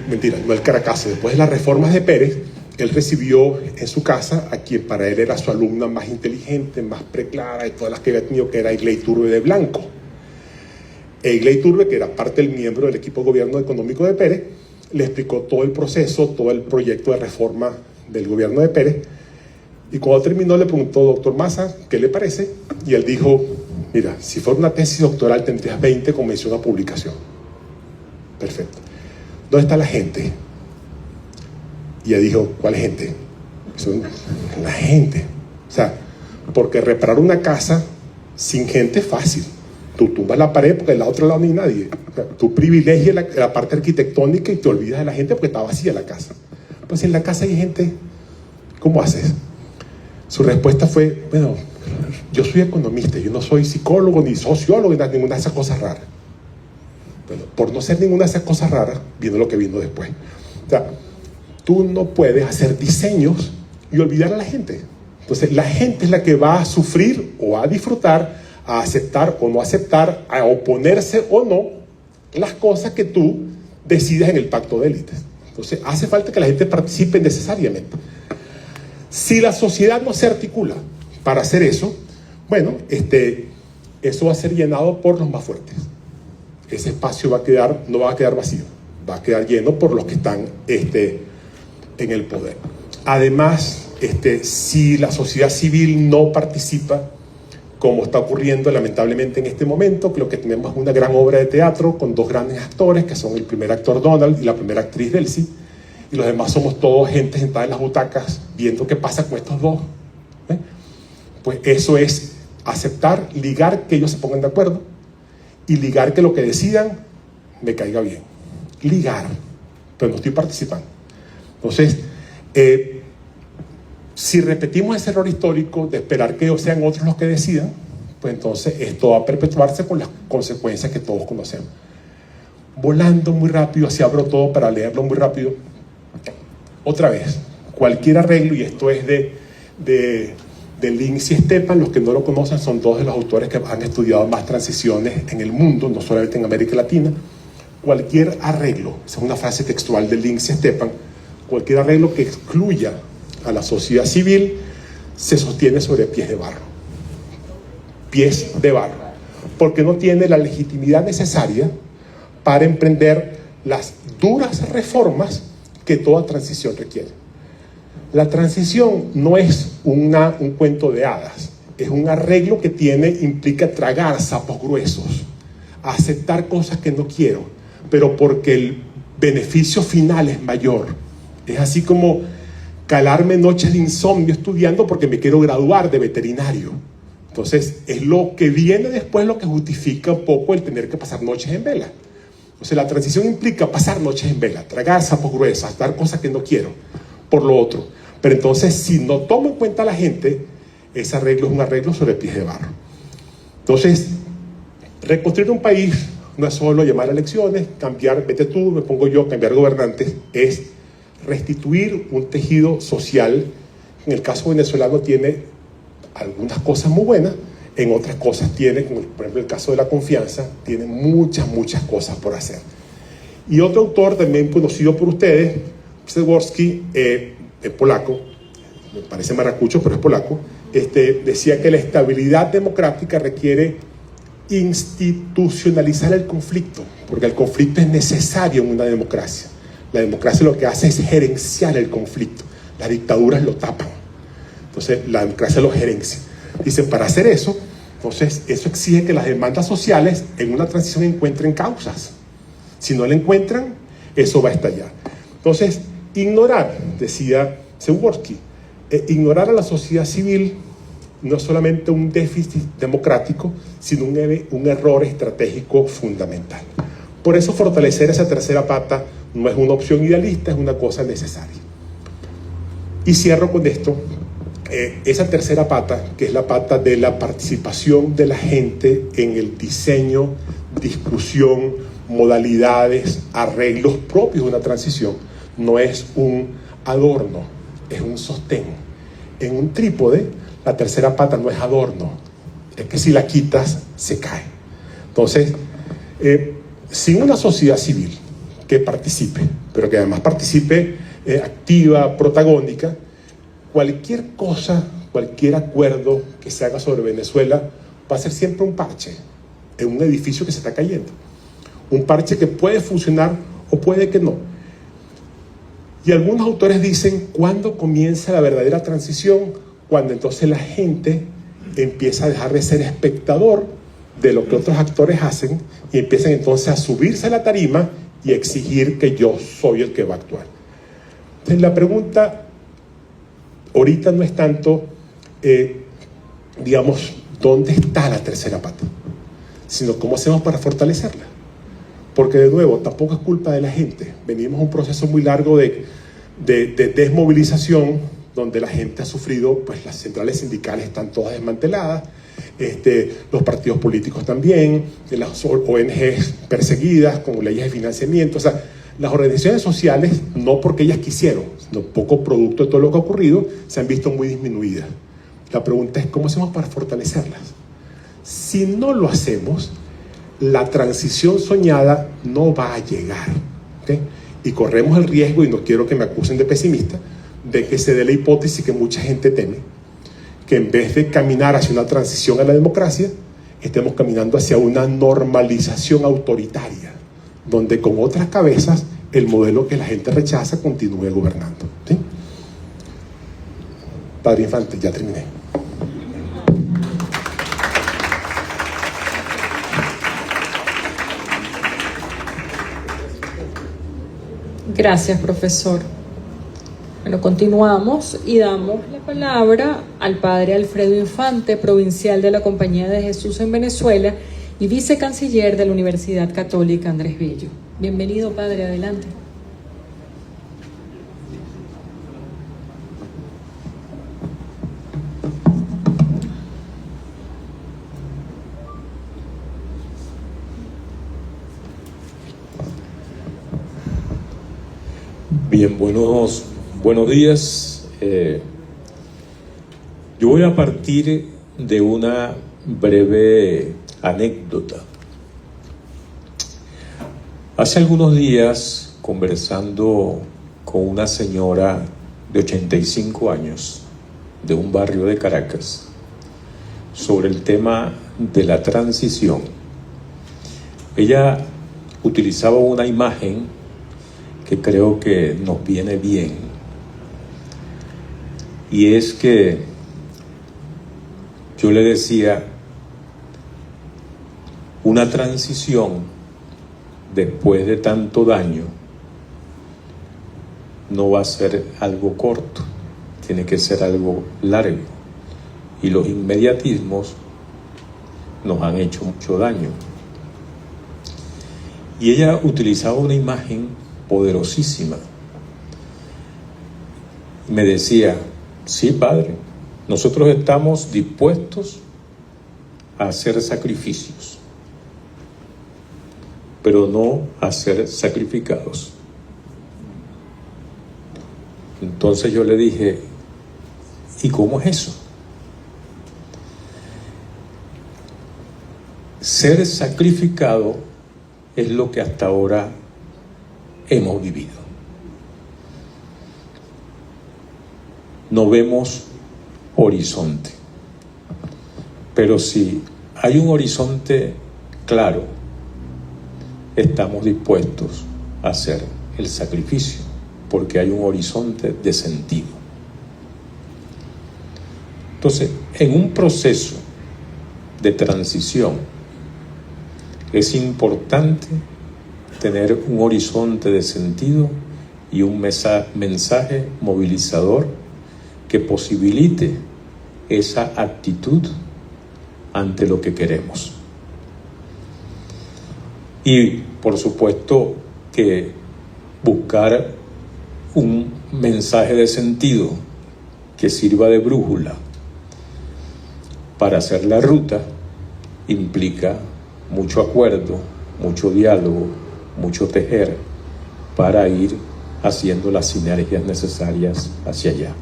mentira, no el Caracazo, después de las reformas de Pérez, él recibió en su casa a quien para él era su alumna más inteligente, más preclara de todas las que había tenido, que era Iglesias Iturbe de Blanco. Iglesias Iturbe, que era parte del miembro del equipo de gobierno económico de Pérez, le explicó todo el proceso, todo el proyecto de reforma del gobierno de Pérez, Y cuando terminó le preguntó, doctor Massa, ¿qué le parece? Y él dijo, mira, si fuera una tesis doctoral tendrías 20 con mención a publicación. Perfecto. ¿Dónde está la gente? Y ella dijo, ¿cuál gente? La gente. O sea, porque reparar una casa sin gente es fácil. Tú tumbas la pared porque del otro lado no hay nadie. O sea, tú privilegias la parte arquitectónica y te olvidas de la gente porque está vacía la casa. Pues si en la casa hay gente, ¿cómo haces? Su respuesta fue, bueno, yo soy economista, yo no soy psicólogo ni sociólogo ni ninguna de esas cosas raras. Bueno, por no ser ninguna de esas cosas raras, vino lo que vino después. O sea, tú no puedes hacer diseños y olvidar a la gente. Entonces, la gente es la que va a sufrir o a disfrutar, a aceptar o no aceptar, a oponerse o no las cosas que tú decides en el pacto de élites. Entonces, hace falta que la gente participe necesariamente. Si la sociedad no se articula para hacer eso, bueno, eso va a ser llenado por los más fuertes. Ese espacio no va a quedar vacío, va a quedar lleno por los que están en el poder. Además, si la sociedad civil no participa, como está ocurriendo lamentablemente en este momento, creo que tenemos una gran obra de teatro con dos grandes actores, que son el primer actor Donald y la primera actriz Delcy, y los demás somos todos gente sentada en las butacas viendo qué pasa con estos dos. Pues eso es aceptar, ligar que ellos se pongan de acuerdo y ligar que lo que decidan me caiga bien. Ligar, pero no estoy participando. Entonces, si repetimos ese error histórico de esperar que sean otros los que decidan, pues entonces esto va a perpetuarse con las consecuencias que todos conocemos. Volando muy rápido, así abro todo para leerlo muy rápido. Otra vez, cualquier arreglo, y esto es de Lindsay Stepan, los que no lo conocen son dos de los autores que han estudiado más transiciones en el mundo, no solamente en América Latina. Cualquier arreglo, esa es una frase textual de Lindsay Stepan, cualquier arreglo que excluya a la sociedad civil se sostiene sobre pies de barro. Pies de barro. Porque no tiene la legitimidad necesaria para emprender las duras reformas que toda transición requiere. La transición no es un cuento de hadas, es un arreglo que implica tragar sapos gruesos, aceptar cosas que no quiero, pero porque el beneficio final es mayor. Es así como calarme noches de insomnio estudiando porque me quiero graduar de veterinario. Entonces, es lo que viene después lo que justifica un poco el tener que pasar noches en vela. Entonces, la transición implica pasar noches en vela, tragar sapos gruesos, dar cosas que no quiero, por lo otro. Pero entonces, si no tomo en cuenta a la gente, ese arreglo es un arreglo sobre pies de barro. Entonces, reconstruir un país no es solo llamar a elecciones, cambiar, vete tú, me pongo yo, cambiar gobernantes, es restituir un tejido social. En el caso venezolano tiene algunas cosas muy buenas, en otras cosas tiene, como por ejemplo el caso de la confianza, tiene muchas cosas por hacer. Y otro autor también conocido por ustedes, Przeworski, es polaco, me parece maracucho, pero es polaco, decía que la estabilidad democrática requiere institucionalizar el conflicto, porque el conflicto es necesario en una democracia. La democracia lo que hace es gerenciar el conflicto. Las dictaduras lo tapan. Entonces, la democracia lo gerencia. Dicen, para hacer eso, entonces, eso exige que las demandas sociales en una transición encuentren causas. Si no la encuentran, eso va a estallar. Entonces, ignorar, decía Przeworski, ignorar a la sociedad civil no es solamente un déficit democrático, sino un error estratégico fundamental. Por eso, fortalecer esa tercera pata no es una opción idealista, es una cosa necesaria. Y cierro con esto. Esa tercera pata, que es la pata de la participación de la gente en el diseño, discusión, modalidades, arreglos propios de una transición, no es un adorno, es un sostén. En un trípode, la tercera pata no es adorno, es que si la quitas, se cae. Entonces, sin una sociedad civil que participe, pero que además participe activa, protagónica, cualquier cosa, cualquier acuerdo que se haga sobre Venezuela va a ser siempre un parche en un edificio que se está cayendo. Un parche que puede funcionar o puede que no. Y algunos autores dicen, ¿cuándo comienza la verdadera transición? cuando entonces la gente empieza a dejar de ser espectador de lo que otros actores hacen y empiezan entonces a subirse a la tarima y exigir que yo soy el que va a actuar. Entonces la pregunta ahorita no es tanto, digamos, ¿dónde está la tercera pata? Sino cómo hacemos para fortalecerla. Porque de nuevo, tampoco es culpa de la gente. Venimos a un proceso muy largo de desmovilización, donde la gente ha sufrido, pues las centrales sindicales están todas desmanteladas, los partidos políticos también, las ONGs perseguidas con leyes de financiamiento. O sea, las organizaciones sociales, no porque ellas quisieron, sino poco producto de todo lo que ha ocurrido, se han visto muy disminuidas. La pregunta es, ¿cómo hacemos para fortalecerlas? Si no lo hacemos, la transición soñada no va a llegar, ¿okay? Y corremos el riesgo, y no quiero que me acusen de pesimista, de que se dé la hipótesis que mucha gente teme, que en vez de caminar hacia una transición a la democracia, estemos caminando hacia una normalización autoritaria, donde con otras cabezas el modelo que la gente rechaza continúe gobernando, ¿sí? Padre Infante, ya terminé. Gracias, profesor. Bueno, continuamos y damos la palabra al padre Alfredo Infante, provincial de la Compañía de Jesús en Venezuela y vicecanciller de la Universidad Católica Andrés Bello. Bienvenido, padre, adelante. Bien, buenos días. Yo voy a partir de una breve anécdota. Hace algunos días, conversando con una señora de 85 años de un barrio de Caracas sobre el tema de la transición, ella utilizaba una imagen que creo que nos viene bien, y es que yo le decía, una transición después de tanto daño no va a ser algo corto, tiene que ser algo largo, y los inmediatismos nos han hecho mucho daño. Y ella utilizaba una imagen poderosísima. Me decía, sí, padre, nosotros estamos dispuestos a hacer sacrificios, pero no a ser sacrificados. Entonces yo le dije, ¿y cómo es eso? Ser sacrificado es lo que hasta ahora hemos vivido. No vemos horizonte, pero si hay un horizonte claro, estamos dispuestos a hacer el sacrificio, porque hay un horizonte de sentido. Entonces, en un proceso de transición, es importante tener un horizonte de sentido y un mensaje movilizador que posibilite esa actitud ante lo que queremos. Y por supuesto que buscar un mensaje de sentido que sirva de brújula para hacer la ruta implica mucho acuerdo, mucho diálogo, mucho tejer para ir haciendo las sinergias necesarias hacia allá.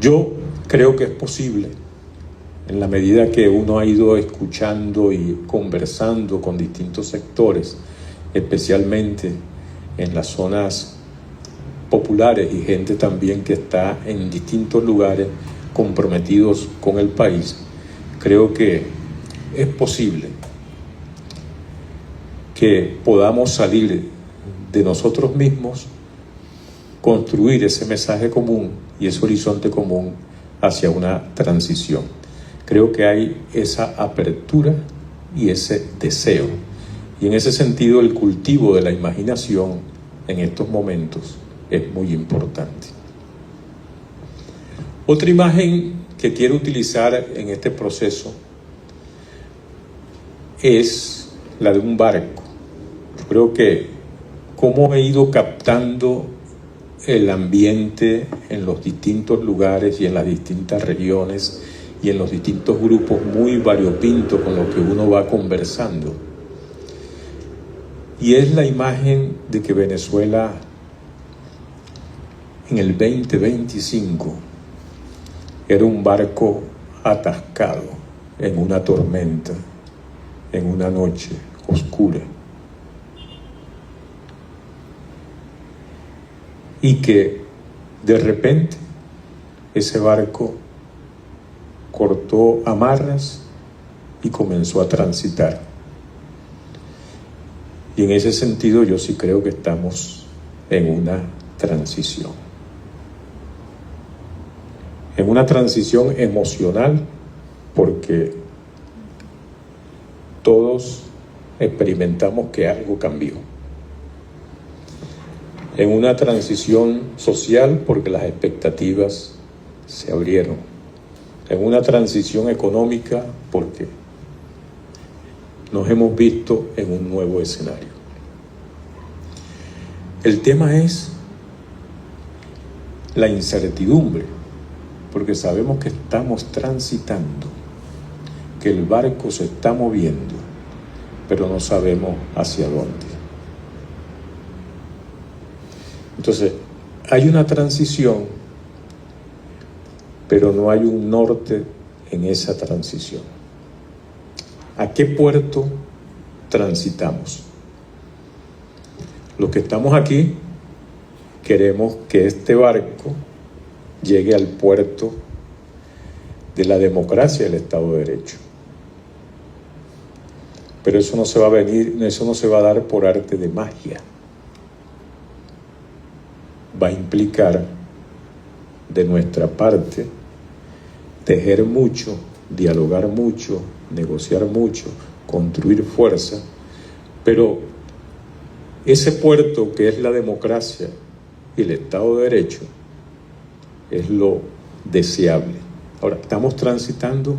Yo creo que es posible, en la medida que uno ha ido escuchando y conversando con distintos sectores, especialmente en las zonas populares y gente también que está en distintos lugares comprometidos con el país. Creo que es posible que podamos salir de nosotros mismos, construir ese mensaje común y ese horizonte común hacia una transición. Creo que hay esa apertura y ese deseo. Y en ese sentido, el cultivo de la imaginación en estos momentos es muy importante. Otra imagen que quiero utilizar en este proceso es la de un barco. Yo creo que cómo he ido captando el ambiente en los distintos lugares y en las distintas regiones y en los distintos grupos muy variopintos con los que uno va conversando. Y es la imagen de que Venezuela en el 2025 era un barco atascado en una tormenta, en una noche oscura. Y que de repente ese barco cortó amarras y comenzó a transitar. Y en ese sentido yo sí creo que estamos en una transición. En una transición emocional, porque todos experimentamos que algo cambió. En una transición social, porque las expectativas se abrieron. En una transición económica, porque nos hemos visto en un nuevo escenario. El tema es la incertidumbre, porque sabemos que estamos transitando, que el barco se está moviendo, pero no sabemos hacia dónde. Entonces, hay una transición, pero no hay un norte en esa transición. ¿A qué puerto transitamos? Los que estamos aquí queremos que este barco llegue al puerto de la democracia y el Estado de Derecho. Pero eso no se va a dar por arte de magia. Va a implicar de nuestra parte tejer mucho, dialogar mucho, negociar mucho, construir fuerza, pero ese puerto que es la democracia y el Estado de Derecho es lo deseable. Ahora, estamos transitando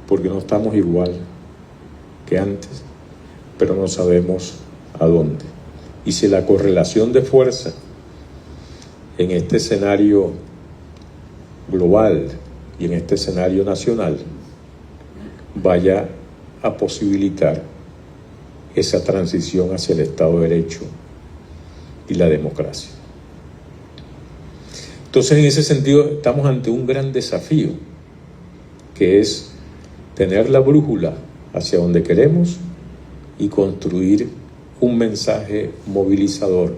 porque no estamos igual que antes, pero no sabemos a dónde. Y si la correlación de fuerza en este escenario global y en este escenario nacional vaya a posibilitar esa transición hacia el Estado de Derecho y la democracia. Entonces, en ese sentido, estamos ante un gran desafío, que es tener la brújula hacia donde queremos y construir un mensaje movilizador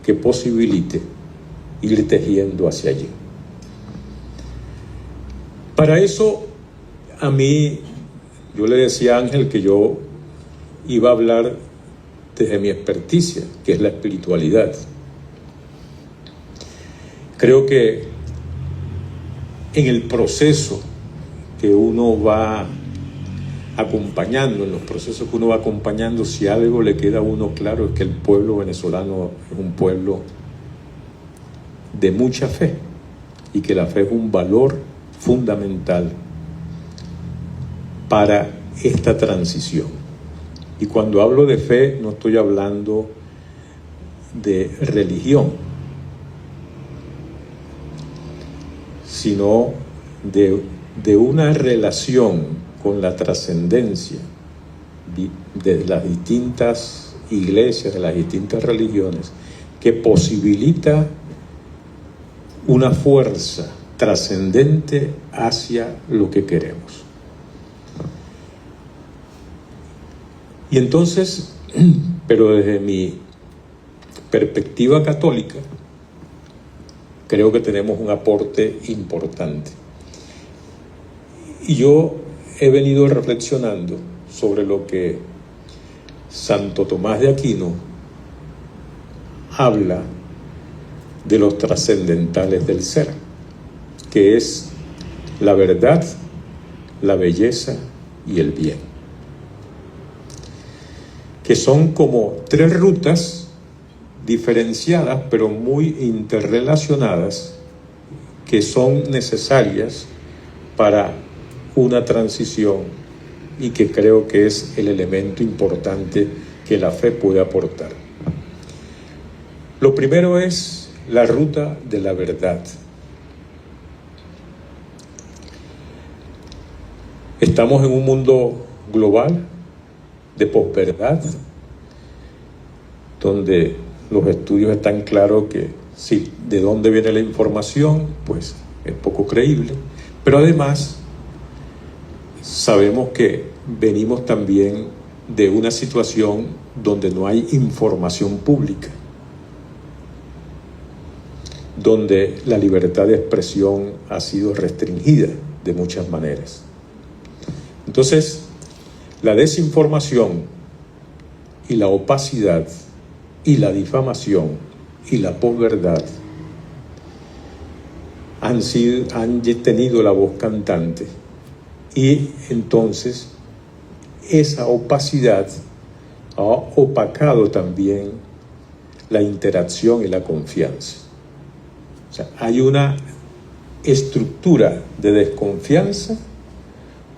que posibilite ir tejiendo hacia allí. Para eso, a mí, yo le decía a Ángel que yo iba a hablar desde mi experticia, que es la espiritualidad. Creo que en el proceso que uno va acompañando, en los procesos que uno va acompañando, si algo le queda a uno claro es que el pueblo venezolano es un pueblo de mucha fe y que la fe es un valor fundamental para esta transición. Y cuando hablo de fe no estoy hablando de religión, sino de una relación con la trascendencia de las distintas iglesias, de las distintas religiones, que posibilita una fuerza trascendente hacia lo que queremos. Y entonces, pero desde mi perspectiva católica, creo que tenemos un aporte importante. Y yo he venido reflexionando sobre lo que Santo Tomás de Aquino habla de los trascendentales del ser. que es la verdad, la belleza y el bien, que son como tres rutas diferenciadas pero muy interrelacionadas, que son necesarias para una transición y que creo que es el elemento importante que la fe puede aportar. Lo primero es la ruta de la verdad. Estamos en un mundo global de posverdad, donde los estudios están claros que sí, de dónde viene la información, pues es poco creíble, pero además sabemos que venimos también de una situación donde no hay información pública, donde la libertad de expresión ha sido restringida de muchas maneras. Entonces, la desinformación y la opacidad y la difamación y la posverdad han tenido la voz cantante, y entonces esa opacidad ha opacado también la interacción y la confianza. O sea, hay una estructura de desconfianza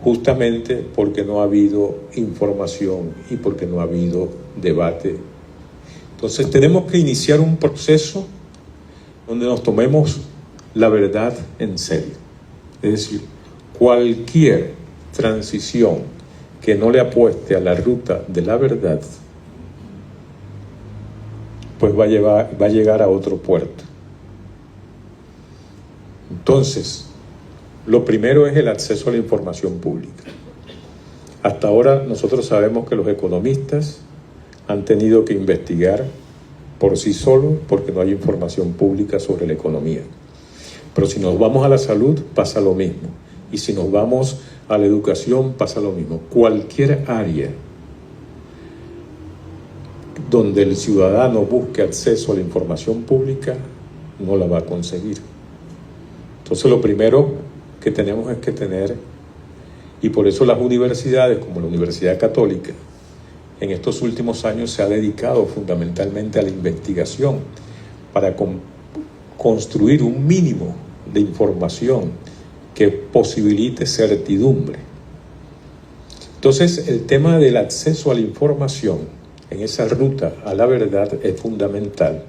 justamente porque no ha habido información y porque no ha habido debate. Entonces tenemos que iniciar un proceso donde nos tomemos la verdad en serio. Es decir, cualquier transición que no le apueste a la ruta de la verdad, pues va a llegar a otro puerto. Entonces, lo primero es el acceso a la información pública. Hasta ahora nosotros sabemos que los economistas han tenido que investigar por sí solos porque no hay información pública sobre la economía. Pero si nos vamos a la salud, pasa lo mismo. Y si nos vamos a la educación, pasa lo mismo. Cualquier área donde el ciudadano busque acceso a la información pública, no la va a conseguir. Entonces lo primero que tenemos es que tener, y por eso las universidades, como la Universidad Católica, en estos últimos años se ha dedicado fundamentalmente a la investigación para construir un mínimo de información que posibilite certidumbre. Entonces, el tema del acceso a la información en esa ruta a la verdad es fundamental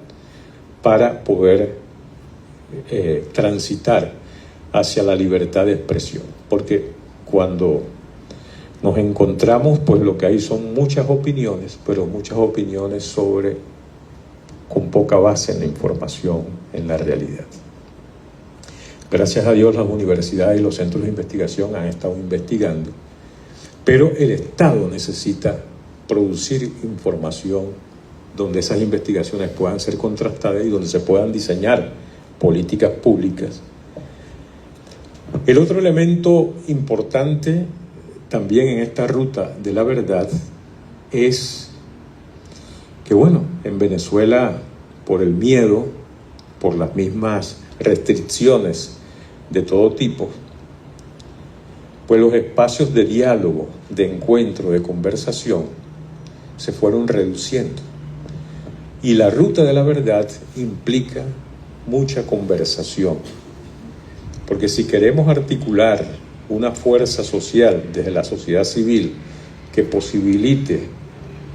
para poder transitar hacia la libertad de expresión, porque cuando nos encontramos, pues lo que hay son muchas opiniones, pero muchas opiniones con poca base en la información, en la realidad. Gracias a Dios las universidades y los centros de investigación han estado investigando, pero el Estado necesita producir información donde esas investigaciones puedan ser contrastadas y donde se puedan diseñar políticas públicas. El otro elemento importante también en esta ruta de la verdad es que, bueno, en Venezuela, por el miedo, por las mismas restricciones de todo tipo, pues los espacios de diálogo, de encuentro, de conversación se fueron reduciendo. Y la ruta de la verdad implica mucha conversación, porque si queremos articular una fuerza social desde la sociedad civil que posibilite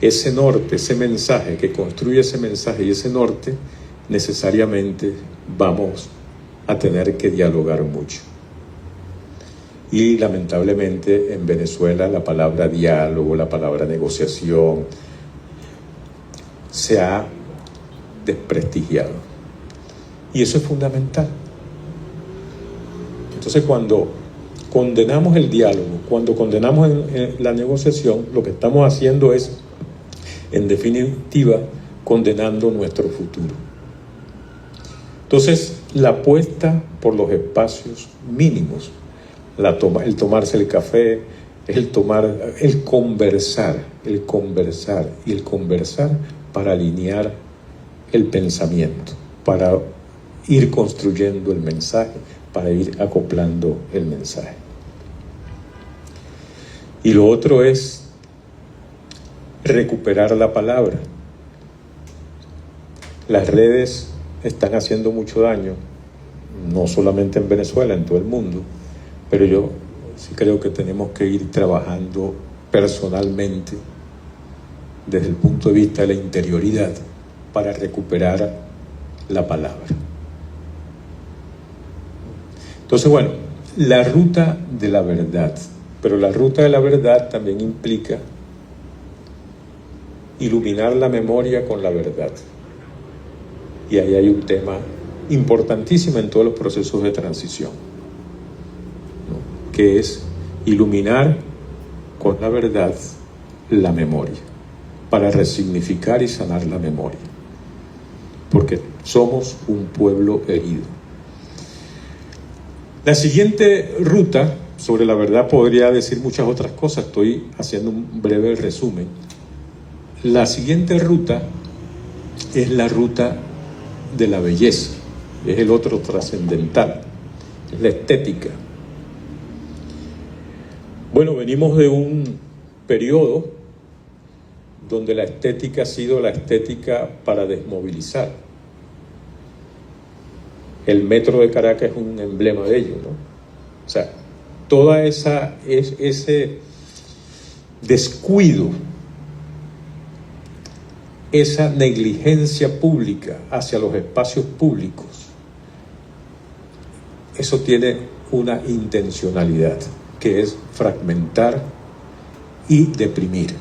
ese norte, ese mensaje, que construya ese mensaje y ese norte, necesariamente vamos a tener que dialogar mucho. Y lamentablemente en Venezuela la palabra diálogo, la palabra negociación se ha desprestigiado. Y eso es fundamental. Entonces, cuando condenamos el diálogo, cuando condenamos la negociación, lo que estamos haciendo es, en definitiva, condenando nuestro futuro. Entonces, la apuesta por los espacios mínimos, el tomarse el café, el conversar para alinear el pensamiento, para ir construyendo el mensaje, para ir acoplando el mensaje. Y lo otro es recuperar la palabra. Las redes están haciendo mucho daño, no solamente en Venezuela, en todo el mundo, pero yo sí creo que tenemos que ir trabajando personalmente desde el punto de vista de la interioridad para recuperar la palabra. Entonces, bueno, la ruta de la verdad, pero la ruta de la verdad también implica iluminar la memoria con la verdad. Y ahí hay un tema importantísimo en todos los procesos de transición, ¿no? Que es iluminar con la verdad la memoria, para resignificar y sanar la memoria, porque somos un pueblo herido. La siguiente ruta, sobre la verdad podría decir muchas otras cosas, estoy haciendo un breve resumen. La siguiente ruta es la ruta de la belleza, es el otro trascendental, es la estética. Bueno, venimos de un periodo donde la estética ha sido la estética para desmovilizar. El metro de Caracas es un emblema de ello, ¿no? O sea, toda ese descuido, esa negligencia pública hacia los espacios públicos, eso tiene una intencionalidad, que es fragmentar y deprimir,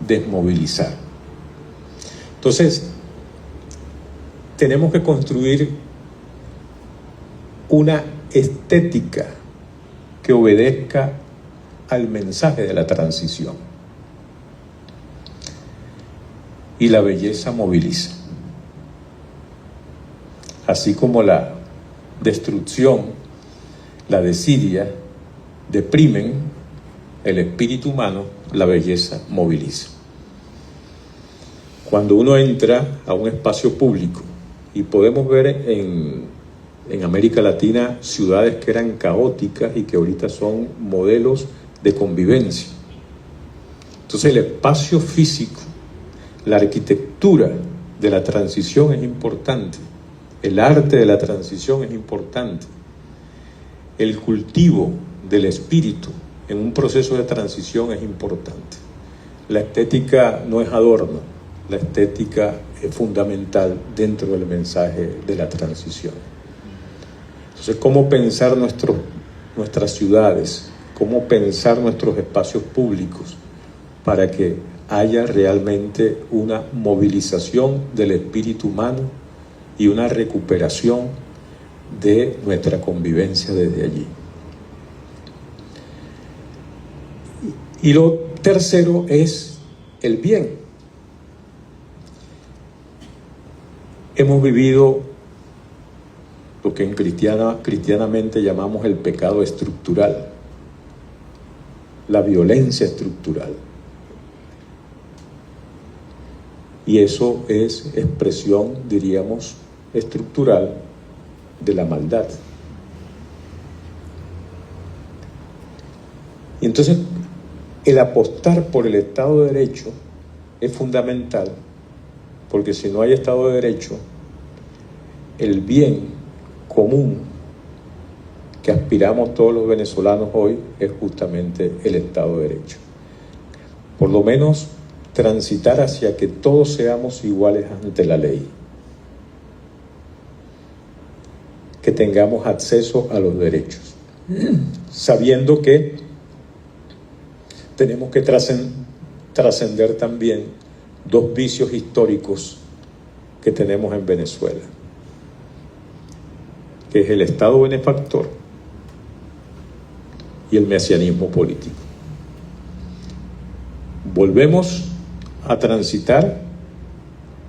desmovilizar. Entonces, tenemos que construir una estética que obedezca al mensaje de la transición. Y la belleza moviliza. Así como la destrucción, la desidia, deprimen el espíritu humano, la belleza moviliza. Cuando uno entra a un espacio público, y podemos ver en América Latina ciudades que eran caóticas y que ahorita son modelos de convivencia. Entonces el espacio físico, la arquitectura de la transición es importante, el arte de la transición es importante, el cultivo del espíritu en un proceso de transición es importante. La estética no es adorno, la estética es fundamental dentro del mensaje de la transición. Entonces, ¿cómo pensar nuestras ciudades? ¿Cómo pensar nuestros espacios públicos para que haya realmente una movilización del espíritu humano y una recuperación de nuestra convivencia desde allí? Y lo tercero es el bien. Hemos vivido lo que cristianamente llamamos el pecado estructural, la violencia estructural. Y eso es expresión, diríamos, estructural de la maldad. Y entonces, el apostar por el Estado de Derecho es fundamental, porque si no hay Estado de Derecho, el bien común que aspiramos todos los venezolanos hoy es justamente el Estado de Derecho. Por lo menos transitar hacia que todos seamos iguales ante la ley, que tengamos acceso a los derechos, sabiendo que tenemos que trascender también dos vicios históricos que tenemos en Venezuela, que es el Estado benefactor y el mesianismo político. Volvemos a transitar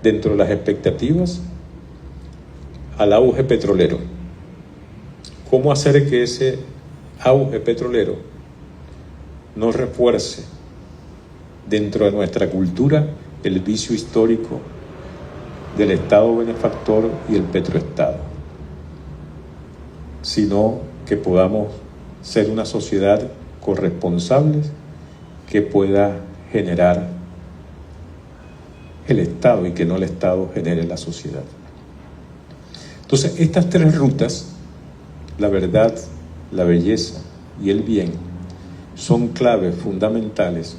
dentro de las expectativas al auge petrolero. ¿Cómo hacer que ese auge petrolero nos refuerce dentro de nuestra cultura el vicio histórico del Estado benefactor y el petroestado? sino que podamos ser una sociedad corresponsable que pueda generar el Estado y que no el Estado genere la sociedad. Entonces, estas tres rutas, la verdad, la belleza y el bien, son claves fundamentales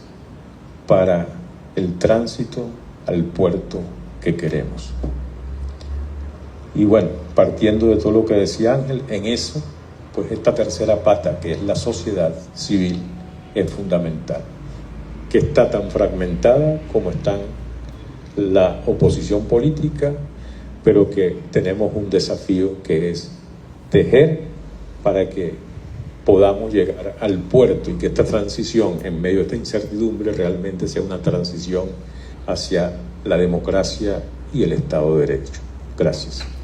para el tránsito al puerto que queremos. Y bueno, partiendo de todo lo que decía Ángel, en eso, pues esta tercera pata, que es la sociedad civil, es fundamental, que está tan fragmentada como está la oposición política, pero que tenemos un desafío que es tejer para que podamos llegar al puerto y que esta transición en medio de esta incertidumbre realmente sea una transición hacia la democracia y el Estado de Derecho. Gracias.